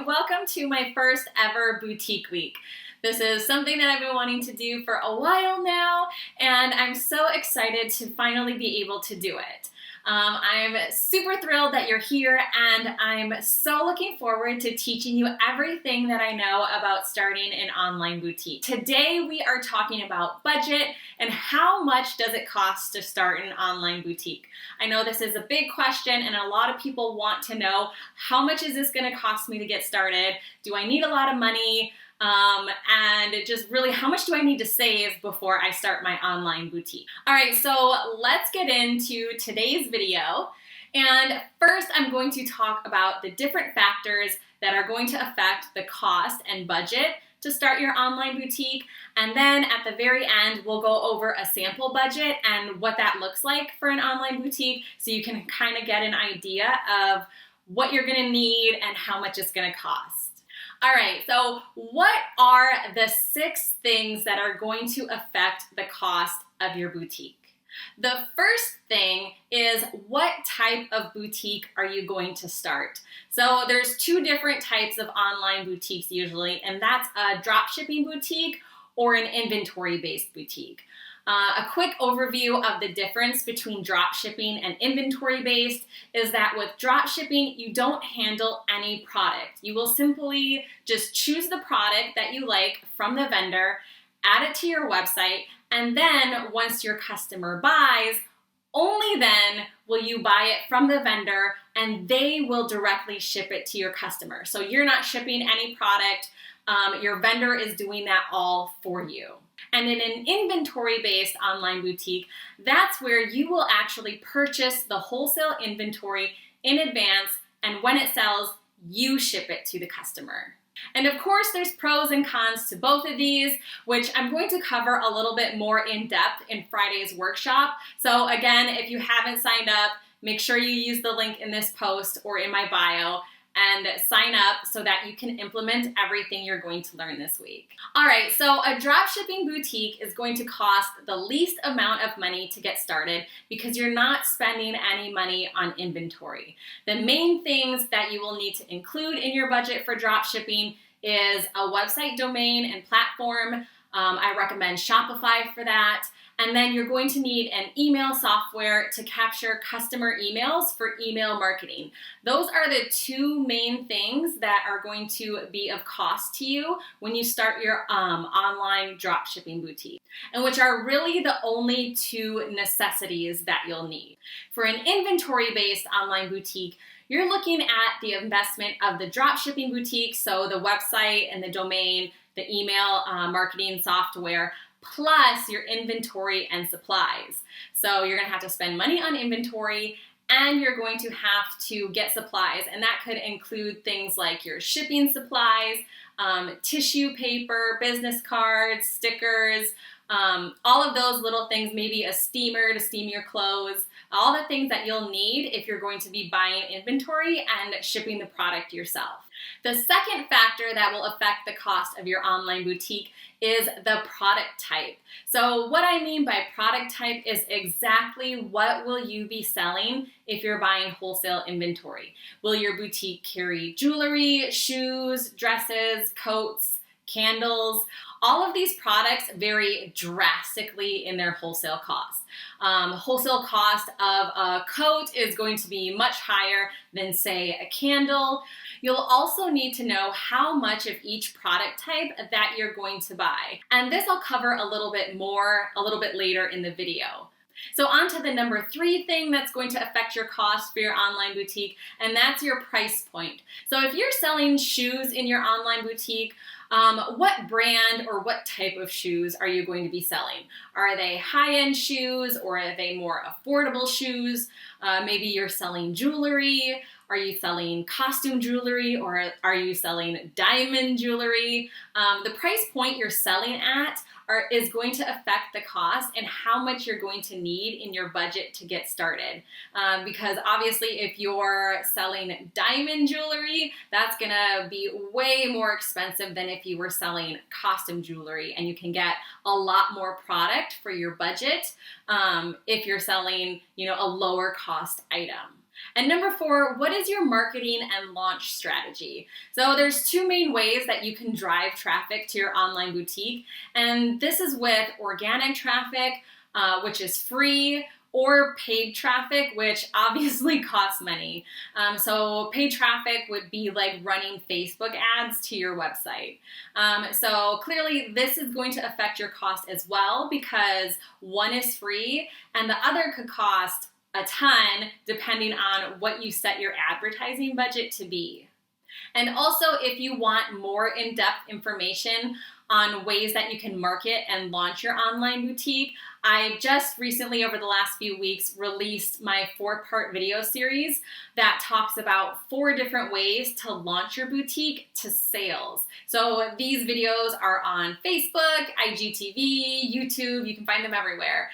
welcome to my first ever boutique week. This is something that I've been wanting to do for a while now, and I'm so excited to finally be able to do it. I'm super thrilled that you're here, and I'm so looking forward to teaching you everything that I know about starting an online boutique. Today we are talking about budget and how much does it cost to start an online boutique. I know this is a big question and a lot of people want to know, how much is this going to cost me to get started? Do I need a lot of money? And just really, how much do I need to save before I start my online boutique? All right, so let's get into today's video. And first, I'm going to talk about the different factors that are going to affect the cost and budget to start your online boutique. And then at the very end, we'll go over a sample budget and what that looks like for an online boutique, so you can kind of get an idea of what you're gonna need and how much it's gonna cost. All right, so what are the 6 things that are going to affect the cost of your boutique? The first thing is, what type of boutique are you going to start? So there's 2 different types of online boutiques usually, and that's a dropshipping boutique or an inventory-based boutique. A quick overview of the difference between dropshipping and inventory-based is that with dropshipping, you don't handle any product. You will simply just choose the product that you like from the vendor, add it to your website, and then once your customer buys, only then will you buy it from the vendor and they will directly ship it to your customer. So you're not shipping any product, your vendor is doing that all for you. And in an inventory-based online boutique, that's where you will actually purchase the wholesale inventory in advance, and when it sells, you ship it to the customer. And of course, there's pros and cons to both of these, which I'm going to cover a little bit more in depth in Friday's workshop. So again, if you haven't signed up, make sure you use the link in this post or in my bio and sign up so that you can implement everything you're going to learn this week. All right, so a dropshipping boutique is going to cost the least amount of money to get started because you're not spending any money on inventory. The main things that you will need to include in your budget for dropshipping is a website domain and platform. I recommend Shopify for that. And then you're going to need an email software to capture customer emails for email marketing. Those are the 2 main things that are going to be of cost to you when you start your online dropshipping boutique, and which are really the only 2 necessities that you'll need. For an inventory-based online boutique, you're looking at the investment of the dropshipping boutique, so the website and the domain, the email marketing software, plus your inventory and supplies. So you're gonna have to spend money on inventory, and you're going to have to get supplies, and that could include things like your shipping supplies, tissue paper, business cards, stickers, all of those little things, maybe a steamer to steam your clothes, all the things that you'll need if you're going to be buying inventory and shipping the product yourself. The second factor that will affect the cost of your online boutique is the product type. So what I mean by product type is exactly what will you be selling if you're buying wholesale inventory. Will your boutique carry jewelry, shoes, dresses, coats, candles? All of these products vary drastically in their wholesale cost. Wholesale cost of a coat is going to be much higher than, say, a candle. You'll also need to know how much of each product type that you're going to buy. And this I'll cover a little bit later in the video. So on to the number 3 thing that's going to affect your cost for your online boutique, and that's your price point. So if you're selling shoes in your online boutique, what brand or what type of shoes are you going to be selling? Are they high-end shoes, or are they more affordable shoes? Maybe you're selling jewelry. Are you selling costume jewelry, or are you selling diamond jewelry? The price point you're selling at is going to affect the cost and how much you're going to need in your budget to get started. Because obviously if you're selling diamond jewelry, that's gonna be way more expensive than if you were selling costume jewelry, and you can get a lot more product for your budget if you're selling, a lower cost item. And number 4, what is your marketing and launch strategy? So there's 2 main ways that you can drive traffic to your online boutique. And this is with organic traffic, which is free, or paid traffic, which obviously costs money. So paid traffic would be like running Facebook ads to your website. So clearly this is going to affect your cost as well, because one is free and the other could cost a ton depending on what you set your advertising budget to be. And also, if you want more in-depth information on ways that you can market and launch your online boutique, I just recently, over the last few weeks, released my 4-part video series that talks about 4 different ways to launch your boutique to sales. So these videos are on Facebook, IGTV, YouTube, you can find them everywhere.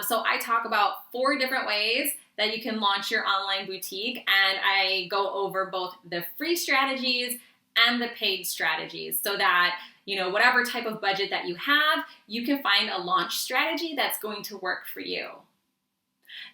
So I talk about 4 different ways that you can launch your online boutique, and I go over both the free strategies and the paid strategies, so that whatever type of budget that you have, you can find a launch strategy that's going to work for you.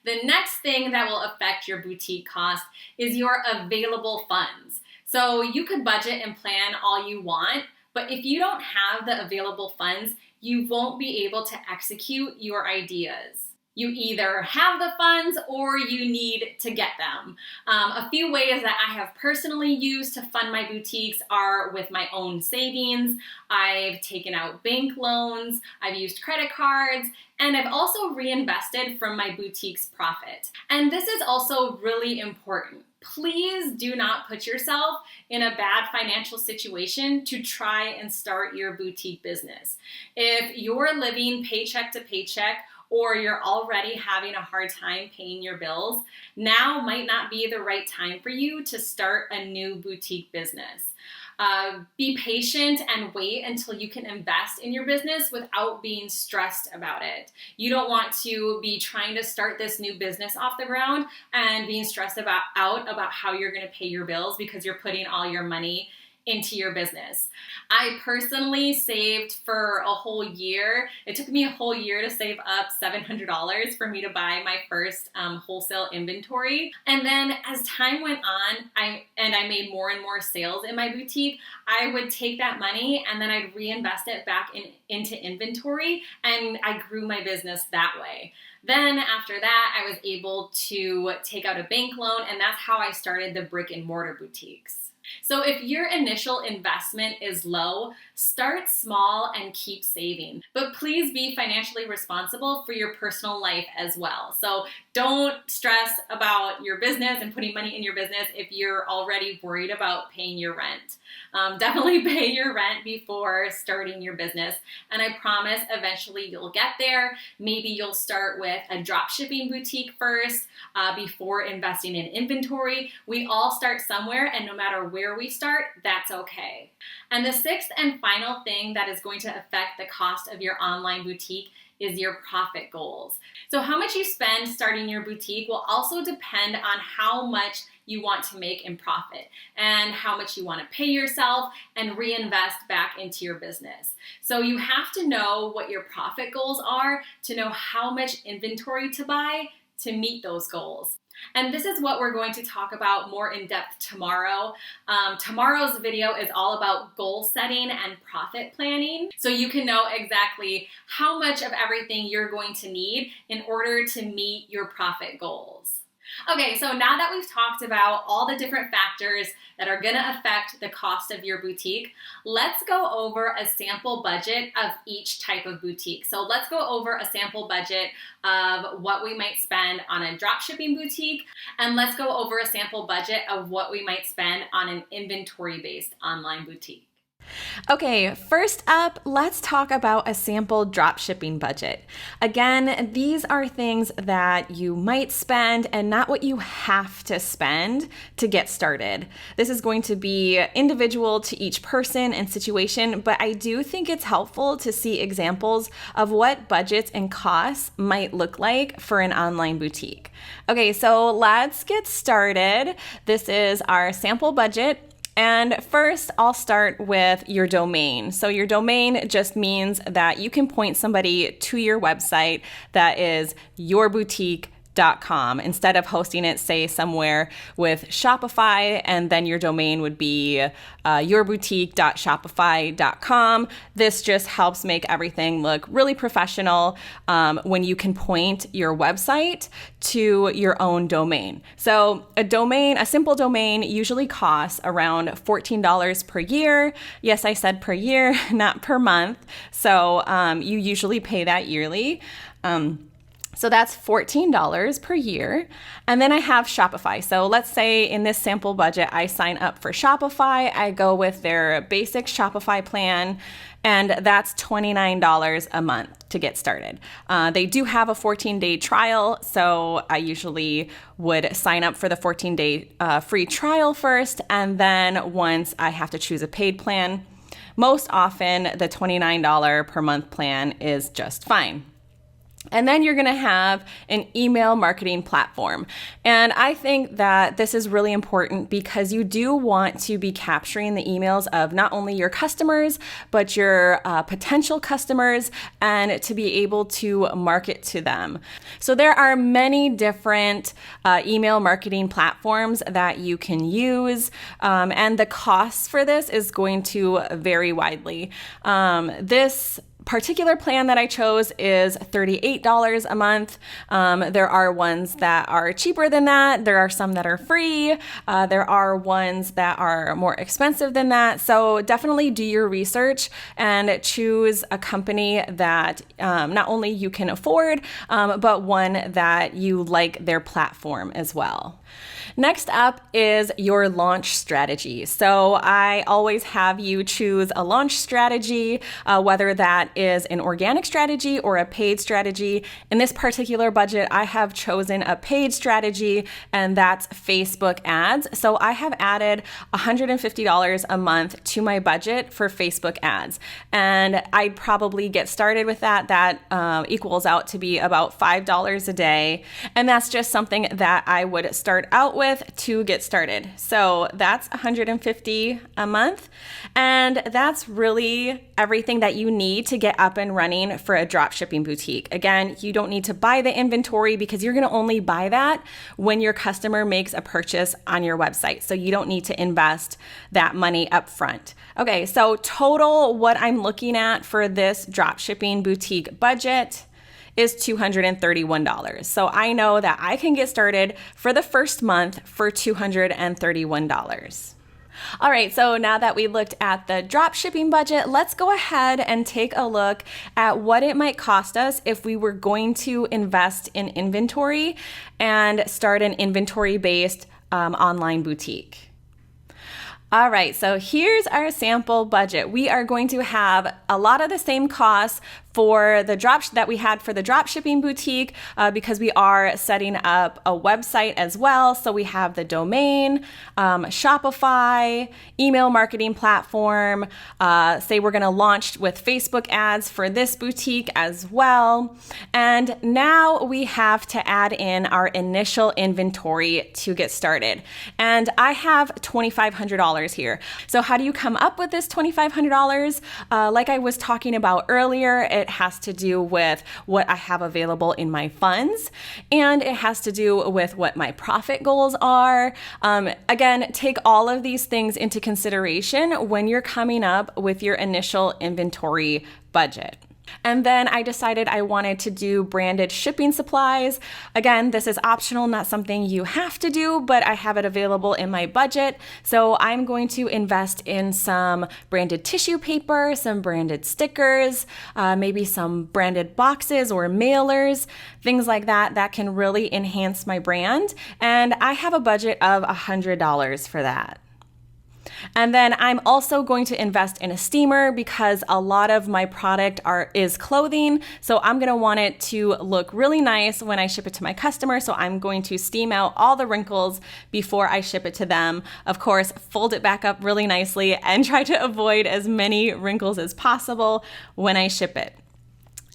The next thing that will affect your boutique cost is your available funds. So you could budget and plan all you want, but if you don't have the available funds, you won't be able to execute your ideas. You either have the funds or you need to get them. A few ways that I have personally used to fund my boutiques are with my own savings. I've taken out bank loans, I've used credit cards, and I've also reinvested from my boutique's profit. And this is also really important. Please do not put yourself in a bad financial situation to try and start your boutique business. If you're living paycheck to paycheck, or you're already having a hard time paying your bills, now might not be the right time for you to start a new boutique business. Be patient and wait until you can invest in your business without being stressed about it. You don't want to be trying to start this new business off the ground and being stressed about how you're going to pay your bills because you're putting all your money into your business. I personally saved for a whole year. It took me a whole year to save up $700 for me to buy my first wholesale inventory. And then as time went on, I made more and more sales in my boutique, I would take that money and then I'd reinvest it back into inventory, and I grew my business that way. Then after that, I was able to take out a bank loan, and that's how I started the brick and mortar boutiques. So if your initial investment is low, start small and keep saving. But please be financially responsible for your personal life as well. So don't stress about your business and putting money in your business if you're already worried about paying your rent. Definitely pay your rent before starting your business. And I promise eventually you'll get there. Maybe you'll start with a drop shipping boutique first before investing in inventory. We all start somewhere, and no matter where we start, that's okay. And the 6th and final thing that is going to affect the cost of your online boutique is your profit goals. So how much you spend starting your boutique will also depend on how much you want to make in profit and how much you want to pay yourself and reinvest back into your business. So you have to know what your profit goals are to know how much inventory to buy to meet those goals. And this is what we're going to talk about more in depth tomorrow. Tomorrow's video is all about goal setting and profit planning, so you can know exactly how much of everything you're going to need in order to meet your profit goals. Okay, so now that we've talked about all the different factors that are going to affect the cost of your boutique, let's go over a sample budget of each type of boutique. So let's go over a sample budget of what we might spend on a dropshipping boutique, and let's go over a sample budget of what we might spend on an inventory-based online boutique. Okay, first up, let's talk about a sample drop shipping budget. Again, these are things that you might spend and not what you have to spend to get started. This is going to be individual to each person and situation, but I do think it's helpful to see examples of what budgets and costs might look like for an online boutique. Okay, so let's get started. This is our sample budget. And first, I'll start with your domain. So your domain just means that you can point somebody to your website that is yourboutique.com. instead of hosting it, say, somewhere with Shopify, and then your domain would be yourboutique.shopify.com. This just helps make everything look really professional when you can point your website to your own domain. So a simple domain usually costs around $14 per year. Yes, I said per year, not per month. So you usually pay that yearly. So that's $14 per year. And then I have Shopify. So let's say in this sample budget, I sign up for Shopify. I go with their basic Shopify plan, and that's $29 a month to get started. They do have a 14-day trial, so I usually would sign up for the 14-day free trial first, and then once I have to choose a paid plan, most often the $29 per month plan is just fine. And then you're going to have an email marketing platform. And I think that this is really important because you do want to be capturing the emails of not only your customers, but your potential customers, and to be able to market to them. So there are many different email marketing platforms that you can use, and the costs for this is going to vary widely. This particular plan that I chose is $38 a month. There are ones that are cheaper than that. There are some that are free. There are ones that are more expensive than that. So definitely do your research and choose a company that not only you can afford, but one that you like their platform as well. Next up is your launch strategy. So I always have you choose a launch strategy, whether that is an organic strategy or a paid strategy. In this particular budget, I have chosen a paid strategy, and that's Facebook ads. So I have added $150 a month to my budget for Facebook ads. And I'd probably get started with that. That equals out to be about $5 a day. And that's just something that I would start out with to get started. So that's $150 a month. And that's really everything that you need to get up and running for a dropshipping boutique. Again, you don't need to buy the inventory because you're going to only buy that when your customer makes a purchase on your website. So you don't need to invest that money up front. Okay, so total what I'm looking at for this dropshipping boutique budget is $231. So I know that I can get started for the first month for $231. All right, so now that we looked at the drop shipping budget, let's go ahead and take a look at what it might cost us if we were going to invest in inventory and start an inventory-based online boutique. All right, so here's our sample budget. We are going to have a lot of the same costs for the that we had for the drop shipping boutique because we are setting up a website as well. So we have the domain, Shopify, email marketing platform. Say we're going to launch with Facebook ads for this boutique as well. And now we have to add in our initial inventory to get started. And I have $2,500 here. So how do you come up with this $2,500? Like I was talking about earlier, it has to do with what I have available in my funds, and it has to do with what my profit goals are. Again, take all of these things into consideration when you're coming up with your initial inventory budget. And then I decided I wanted to do branded shipping supplies. Again, this is optional, not something you have to do, but I have it available in my budget. So I'm going to invest in some branded tissue paper, some branded stickers, maybe some branded boxes or mailers, things like that that can really enhance my brand. And I have a budget of $100 for that. And then I'm also going to invest in a steamer because a lot of my product is clothing. So I'm going to want it to look really nice when I ship it to my customer. So I'm going to steam out all the wrinkles before I ship it to them. Of course, fold it back up really nicely and try to avoid as many wrinkles as possible when I ship it.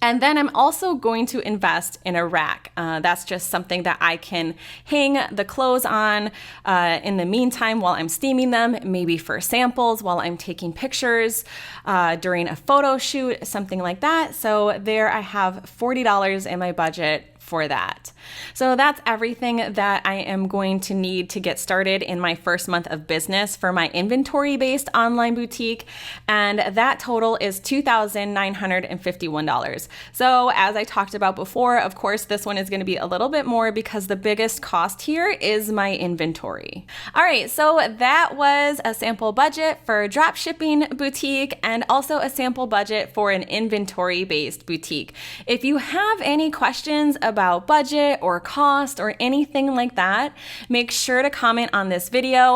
And then I'm also going to invest in a rack. That's just something that I can hang the clothes on in the meantime while I'm steaming them, maybe for samples while I'm taking pictures during a photo shoot, something like that. So there I have $40 in my budget for that. So that's everything that I am going to need to get started in my first month of business for my inventory-based online boutique, and that total is $2,951. So as I talked about before, of course, this one is going to be a little bit more because the biggest cost here is my inventory. All right, so that was a sample budget for drop shipping boutique and also a sample budget for an inventory-based boutique. If you have any questions about budget or cost or anything like that, make sure to comment on this video.